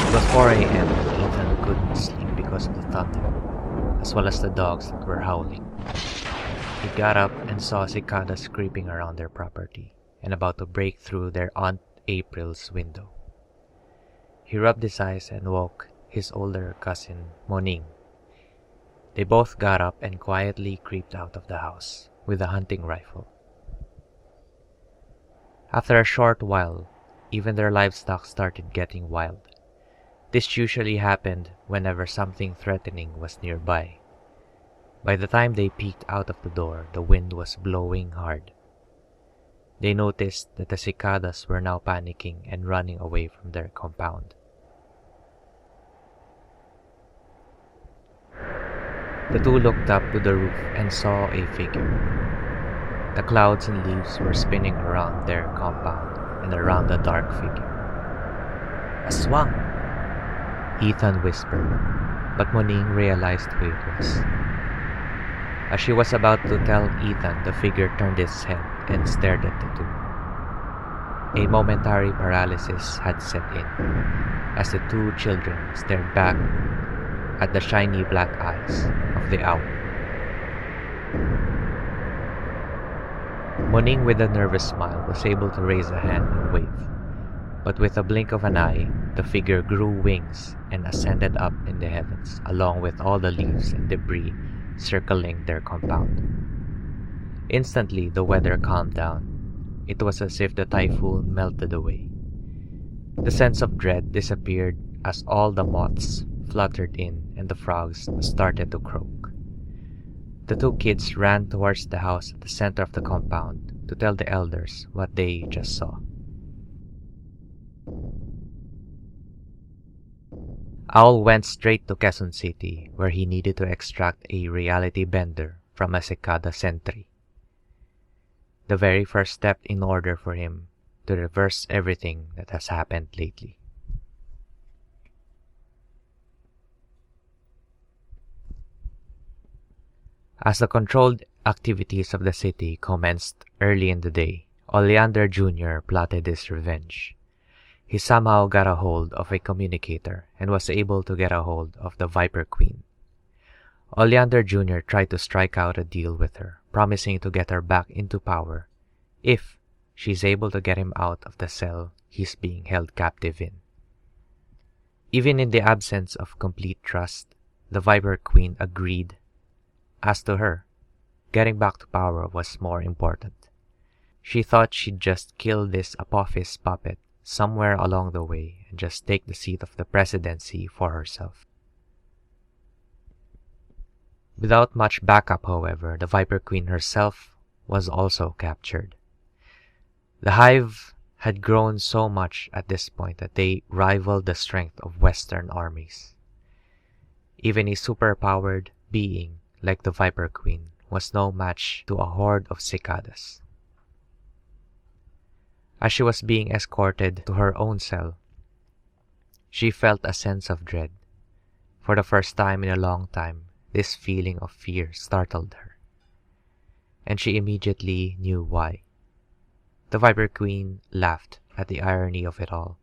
It was 4 a.m. and Ethan couldn't sleep because of the thunder, as well as the dogs that were howling. He got up and saw cicadas creeping around their property and about to break through their Aunt April's window. He rubbed his eyes and woke his older cousin, Moning. They both got up and quietly creeped out of the house with a hunting rifle. After a short while, even their livestock started getting wild. This usually happened whenever something threatening was nearby. By the time they peeked out of the door, the wind was blowing hard. They noticed that the cicadas were now panicking and running away from their compound. The two looked up to the roof and saw a figure. The clouds and leaves were spinning around their compound and around the dark figure. "A swang!" Ethan whispered, but Moning realized who it was. As she was about to tell Ethan, the figure turned its head and stared at the two. A momentary paralysis had set in as the two children stared back at the shiny black eyes of the owl. Moning, with a nervous smile, was able to raise a hand and wave, but with a blink of an eye, the figure grew wings and ascended up in the heavens, along with all the leaves and debris circling their compound. Instantly, the weather calmed down. It was as if the typhoon melted away. The sense of dread disappeared as all the moths fluttered in and the frogs started to croak. The two kids ran towards the house at the center of the compound to tell the elders what they just saw. Owl went straight to Quezon City, where he needed to extract a reality bender from a cicada sentry. The very first step in order for him to reverse everything that has happened lately. As the controlled activities of the city commenced early in the day, Oleander Jr. plotted his revenge. He somehow got a hold of a communicator and was able to get a hold of the Viper Queen. Oleander Jr. tried to strike out a deal with her, promising to get her back into power if she's able to get him out of the cell he's being held captive in. Even in the absence of complete trust, the Viper Queen agreed. As to her, getting back to power was more important. She thought she'd just kill this Apophis puppet somewhere along the way and just take the seat of the presidency for herself. Without much backup, however, the Viper Queen herself was also captured. The Hive had grown so much at this point that they rivaled the strength of Western armies. Even a superpowered being like the Viper Queen was no match to a horde of cicadas. As she was being escorted to her own cell, she felt a sense of dread. For the first time in a long time, this feeling of fear startled her, and she immediately knew why. The Viper Queen laughed at the irony of it all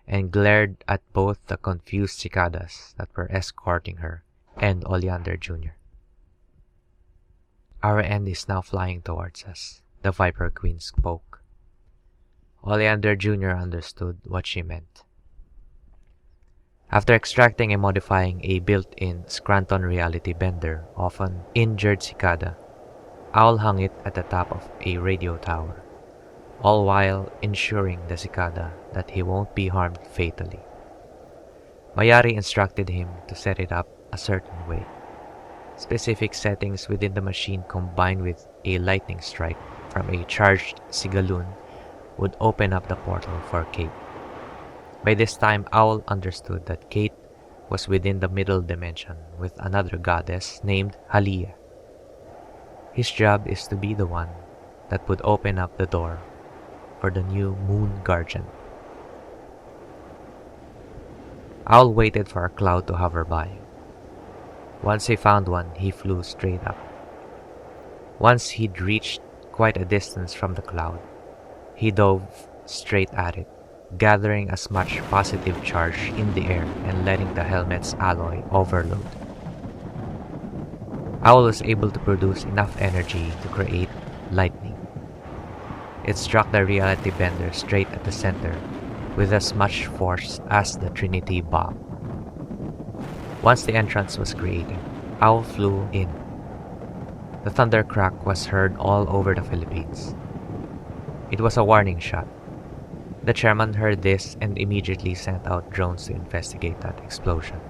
and glared at both the confused cicadas that were escorting her and Oleander Jr. "Our end is now flying towards us," the Viper Queen spoke. Oleander Jr. understood what she meant. After extracting and modifying a built-in Scranton reality bender of an injured cicada, Owl hung it at the top of a radio tower, all while ensuring the cicada that he won't be harmed fatally. Mayari instructed him to set it up a certain way. Specific settings within the machine combined with a lightning strike from a charged Sigaloon would open up the portal for Kate. By this time, Owl understood that Kate was within the middle dimension with another goddess named Halia. His job is to be the one that would open up the door for the new Moon Guardian. Owl waited for a cloud to hover by. Once he found one, he flew straight up. Once he'd reached quite a distance from the cloud, he dove straight at it, gathering as much positive charge in the air and letting the helmet's alloy overload. Owl was able to produce enough energy to create lightning. It struck the reality bender straight at the center with as much force as the Trinity bomb. Once the entrance was created, Owl flew in. The thunder crack was heard all over the Philippines. It was a warning shot. The chairman heard this and immediately sent out drones to investigate that explosion.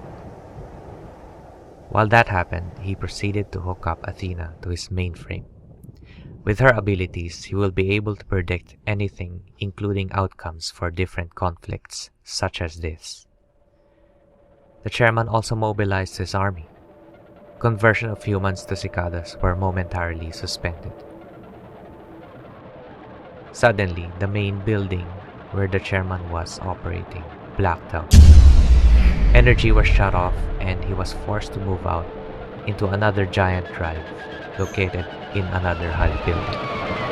While that happened, he proceeded to hook up Athena to his mainframe. With her abilities, he will be able to predict anything, including outcomes for different conflicts, such as this. The chairman also mobilized his army. Conversion of humans to cicadas were momentarily suspended. Suddenly, the main building where the chairman was operating blacked out. Energy was shut off and he was forced to move out into another giant drive located in another high building.